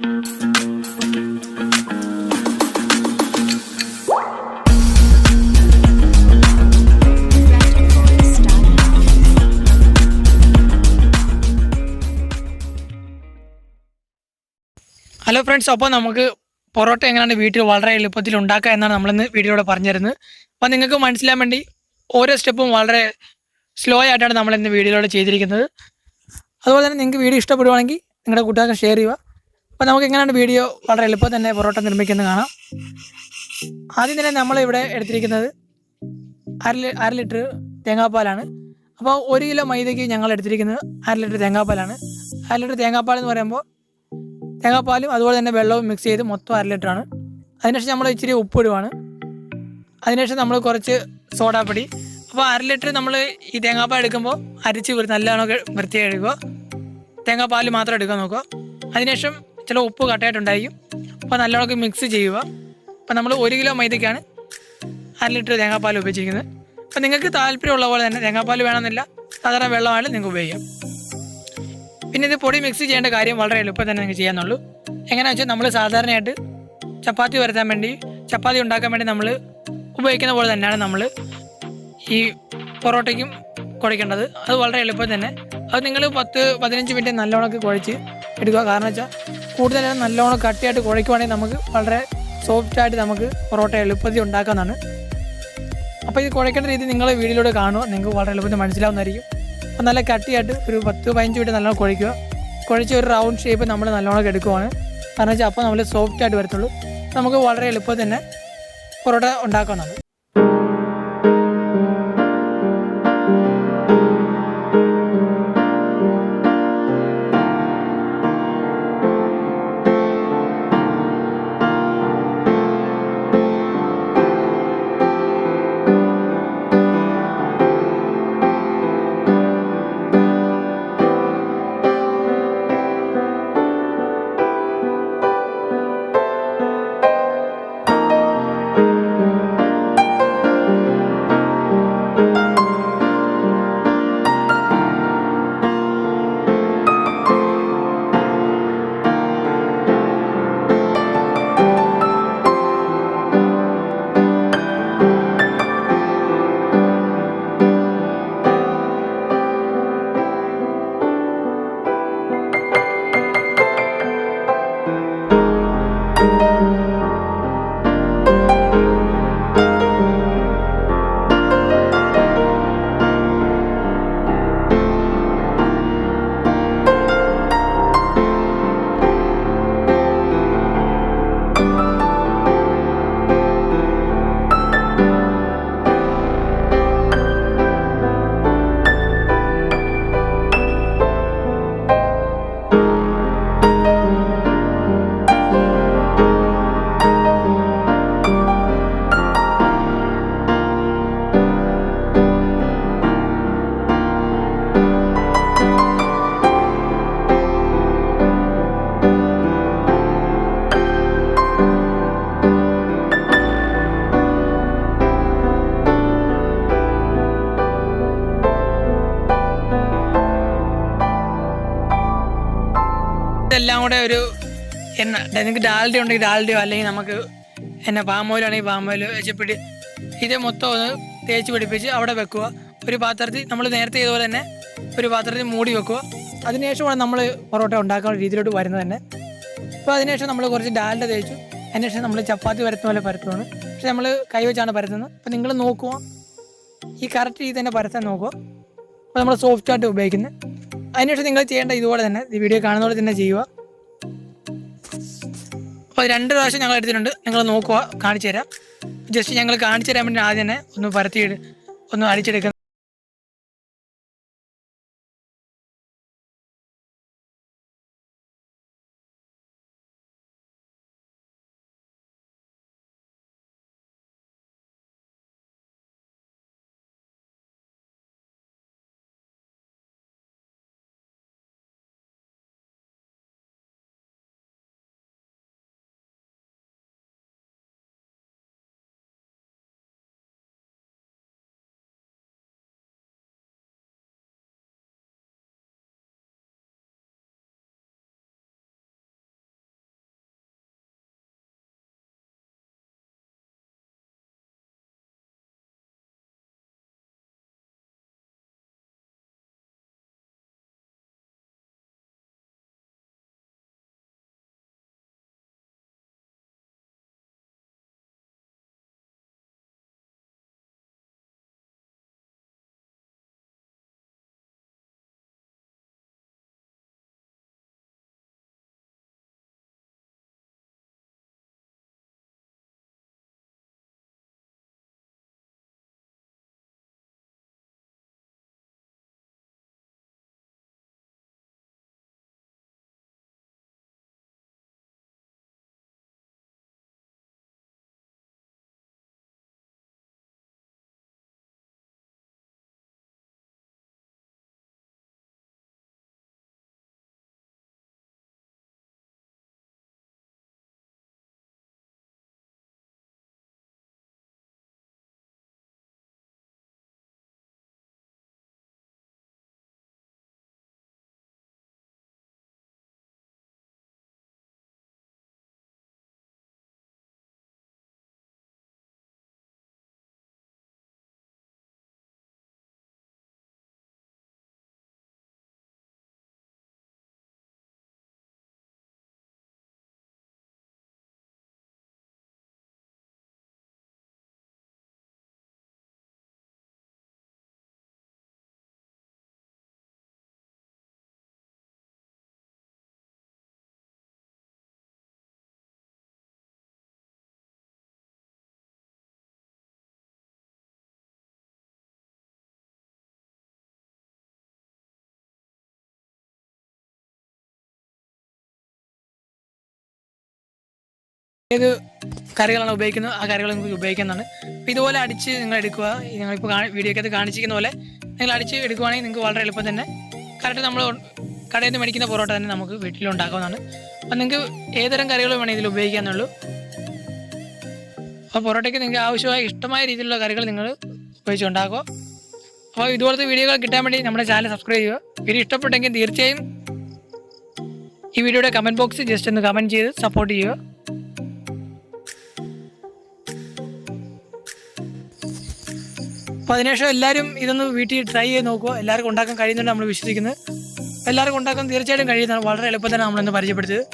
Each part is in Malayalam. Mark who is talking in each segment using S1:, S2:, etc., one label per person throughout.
S1: ഹലോ ഫ്രണ്ട്സ്, അപ്പോൾ നമുക്ക് പൊറോട്ട എങ്ങനെയാണ് വീട്ടിൽ വളരെ എളുപ്പത്തിൽ ഉണ്ടാക്കുക എന്നാണ് നമ്മളിന്ന് വീഡിയോയുടെ പറഞ്ഞിരുന്നത്. അപ്പോൾ നിങ്ങൾക്ക് മനസ്സിലാൻ വേണ്ടി ഓരോ സ്റ്റെപ്പും വളരെ സ്ലോ ആയിട്ടാണ് നമ്മളിന്ന് വീഡിയോയിലൂടെ ചെയ്തിരിക്കുന്നത്. അതുപോലെ തന്നെ നിങ്ങൾക്ക് വീഡിയോ ഇഷ്ടപ്പെടുവാണെങ്കിൽ നിങ്ങളുടെ കൂട്ടുകാർക്ക് ഷെയർ ചെയ്യുക. അപ്പോൾ നമുക്ക് എങ്ങനെയാണ് വീഡിയോ വളരെ എളുപ്പം തന്നെ പൊറോട്ട നിർമ്മിക്കുന്നത് കാണാം. ആദ്യം തന്നെ നമ്മളിവിടെ എടുത്തിരിക്കുന്നത് അര ലിറ്റർ തേങ്ങാപ്പാലാണ്. അപ്പോൾ 1 കിലോ മൈദയ്ക്ക് ഞങ്ങൾ എടുത്തിരിക്കുന്നത് 1/2 ലിറ്റർ തേങ്ങാപ്പാലാണ്. 1/2 ലിറ്റർ തേങ്ങാപ്പാൽ എന്ന് പറയുമ്പോൾ തേങ്ങാപ്പാലും അതുപോലെ തന്നെ വെള്ളവും മിക്സ് ചെയ്ത് മൊത്തം 1/2 ലിറ്ററാണ്. അതിനുശേഷം നമ്മൾ ഇച്ചിരി ഉപ്പിടുവാണ്. അതിനുശേഷം നമ്മൾ കുറച്ച് സോഡാപ്പൊടി. അപ്പോൾ 1/2 ലിറ്റർ നമ്മൾ ഈ തേങ്ങാപ്പാൽ എടുക്കുമ്പോൾ അരിച്ച് നല്ലോണം വൃത്തിയായി എടുക്കുക. തേങ്ങാപ്പാൽ മാത്രം എടുക്കാൻ നോക്കുക. അതിനുശേഷം ചില ഉപ്പ് കട്ടയായിട്ടുണ്ടായിരിക്കും. അപ്പോൾ നല്ലോണം മിക്സ് ചെയ്യുക. അപ്പോൾ നമ്മൾ 1 കിലോ മൈദയ്ക്കാണ് 1/2 ലിറ്റർ തേങ്ങാപ്പാൽ ഉപയോഗിച്ചിരിക്കുന്നത്. അപ്പോൾ നിങ്ങൾക്ക് താല്പര്യമുള്ള പോലെ തന്നെ തേങ്ങാപ്പാൽ വേണമെന്നില്ല, സാധാരണ വെള്ളമായാലും നിങ്ങൾക്ക് ഉപയോഗിക്കാം. പിന്നെ ഇത് പൊടി മിക്സ് ചെയ്യേണ്ട കാര്യം വളരെ എളുപ്പം തന്നെ നിങ്ങൾക്ക് ചെയ്യാന്നുള്ളൂ. എങ്ങനെയാണെന്ന് വെച്ചാൽ നമ്മൾ സാധാരണയായിട്ട് ചപ്പാത്തി വരുത്താൻ വേണ്ടി, ചപ്പാത്തി ഉണ്ടാക്കാൻ വേണ്ടി നമ്മൾ ഉപയോഗിക്കുന്ന പോലെ തന്നെയാണ് നമ്മൾ ഈ പൊറോട്ടയ്ക്കും കുഴയ്ക്കേണ്ടത്. അത് വളരെ എളുപ്പം തന്നെ. അത് നിങ്ങൾ 10-15 മിനിറ്റ് നല്ലോണം കുഴച്ച് എടുക്കുക. കാരണം വെച്ചാൽ കൂടുതൽ നല്ലോണം കട്ടിയായിട്ട് കുഴയ്ക്കുവാണെങ്കിൽ നമുക്ക് വളരെ സോഫ്റ്റായിട്ട് നമുക്ക് പൊറോട്ട എളുപ്പത്തിൽ ഉണ്ടാക്കാവുന്നതാണ്. അപ്പോൾ ഇത് കുഴയ്ക്കേണ്ട രീതി നിങ്ങൾ വീഡിയോയിലൂടെ കാണുക, നിങ്ങൾക്ക് വളരെ എളുപ്പത്തിൽ മനസ്സിലാവുന്നതായിരിക്കും. അപ്പോൾ നല്ല കട്ടിയായിട്ട് ഒരു 10-15 മിനിറ്റ് നല്ലോണം കുഴയ്ക്കുക. കുഴച്ച് ഒരു റൗണ്ട് ഷേപ്പ് നമ്മൾ നല്ലോണം എടുക്കുവാണ്. കാരണം വെച്ചാൽ അപ്പോൾ നമ്മൾ സോഫ്റ്റായിട്ട് വരത്തുള്ളൂ. നമുക്ക് വളരെ എളുപ്പത്തിൽ തന്നെ പൊറോട്ട ഉണ്ടാക്കാവുന്നതാണ്. ഇതെല്ലാം കൂടെ ഒരു എണ്ണ, നിങ്ങൾക്ക് ഡാൽഡ ഉണ്ടെങ്കിൽ ഡാൽഡയോ, അല്ലെങ്കിൽ നമുക്ക് പാം ഓയിൽ ആണെങ്കിൽ പാം ഓയിൽ വെച്ചപ്പിടി ഇത് മൊത്തം ഒന്ന് തേച്ച് പിടിപ്പിച്ച് അവിടെ വെക്കുക. ഒരു പാത്രത്തിൽ നമ്മൾ നേരത്തെ ചെയ്തപോലെ തന്നെ ഒരു പാത്രത്തിൽ മൂടി വെക്കുക. അതിനുശേഷമാണ് നമ്മൾ പൊറോട്ട ഉണ്ടാക്കുന്ന രീതിയിലോട്ട് വരുന്നത് തന്നെ. അപ്പോൾ അതിനുശേഷം നമ്മൾ കുറച്ച് ഡാൽഡ തേച്ചു. അതിനുശേഷം നമ്മൾ ചപ്പാത്തി പരത്തുന്ന പോലെ പരത്തുകയാണ്. പക്ഷെ നമ്മൾ കൈവച്ചാണ് പരത്തുന്നത്. അപ്പോൾ നിങ്ങൾ നോക്കുക, ഈ കറക്റ്റ് രീതി തന്നെ പരത്താൻ നോക്കുക. അപ്പോൾ നമ്മൾ സോഫ്റ്റായിട്ട് ഉപയോഗിക്കുന്നത്. അതിനുശേഷം നിങ്ങൾ ചെയ്യേണ്ട ഇതുപോലെ തന്നെ, ഈ വീഡിയോ കാണുന്ന പോലെ തന്നെ ചെയ്യുക. അപ്പോൾ 2 പ്രാവശ്യം ഞങ്ങൾ എടുത്തിട്ടുണ്ട്. നിങ്ങൾ നോക്കുക, കാണിച്ചു തരാം. ജസ്റ്റ് ഞങ്ങൾ കാണിച്ചു തരാൻ വേണ്ടി ആദ്യം തന്നെ ഒന്ന് പരത്തി ഒന്ന് അടിച്ചെടുക്കുക. ഏത് കറികളാണ് ഉപയോഗിക്കുന്നത് ആ കറികൾ നിങ്ങൾക്ക് ഉപയോഗിക്കുന്നതാണ്. അപ്പോൾ ഇതുപോലെ അടിച്ച് നിങ്ങൾ എടുക്കുക. ഞങ്ങളിപ്പോൾ വീഡിയോക്കകത്ത് കാണിച്ചിരിക്കുന്ന പോലെ നിങ്ങൾ അടിച്ച് എടുക്കുകയാണെങ്കിൽ നിങ്ങൾക്ക് വളരെ എളുപ്പം തന്നെ കറക്റ്റ് നമ്മൾ കടയിൽ നിന്ന് മേടിക്കുന്ന പൊറോട്ട തന്നെ നമുക്ക് വീട്ടിലുണ്ടാക്കാവുന്നതാണ്. അപ്പോൾ നിങ്ങൾക്ക് ഏതരം കറികൾ വേണമെങ്കിൽ ഇതിൽ ഉപയോഗിക്കാമെന്നുള്ളൂ. അപ്പോൾ പൊറോട്ടയ്ക്ക് നിങ്ങൾക്ക് ആവശ്യമായ ഇഷ്ടമായ രീതിയിലുള്ള കറികൾ നിങ്ങൾ ഉപയോഗിച്ചുണ്ടാക്കുക. അപ്പോൾ ഇതുപോലത്തെ വീഡിയോകൾ കിട്ടാൻ വേണ്ടി നമ്മുടെ ചാനൽ സബ്സ്ക്രൈബ് ചെയ്യുക. വീഡിയോ ഇഷ്ടപ്പെട്ടെങ്കിൽ തീർച്ചയായും ഈ വീഡിയോയുടെ കമൻറ്റ് ബോക്സിൽ ജസ്റ്റ് ഒന്ന് കമൻറ്റ് ചെയ്ത് സപ്പോർട്ട് ചെയ്യുക. അപ്പോൾ അതിനുശേഷം എല്ലാവരും ഇതൊന്ന് വീട്ടിൽ ട്രൈ ചെയ്ത് നോക്കുക. എല്ലാവർക്കും ഉണ്ടാക്കാൻ കഴിയുന്നുണ്ട് നമ്മൾ വിശ്വസിക്കുന്നത്. എല്ലാവർക്കും ഉണ്ടാക്കാൻ തീർച്ചയായിട്ടും കഴിയുന്നതാണ്. വളരെ എളുപ്പത്തിൽ നമ്മളിന്ന് പരിചയപ്പെടുത്തിയത്.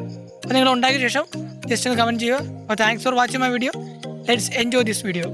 S1: അപ്പോൾ നിങ്ങൾ ഉണ്ടാക്കിയ ശേഷം ജസ്റ്റ് ഒന്ന് കമൻറ്റ് ചെയ്യുക. അപ്പോൾ thanks for watching my video. Let's enjoy this video.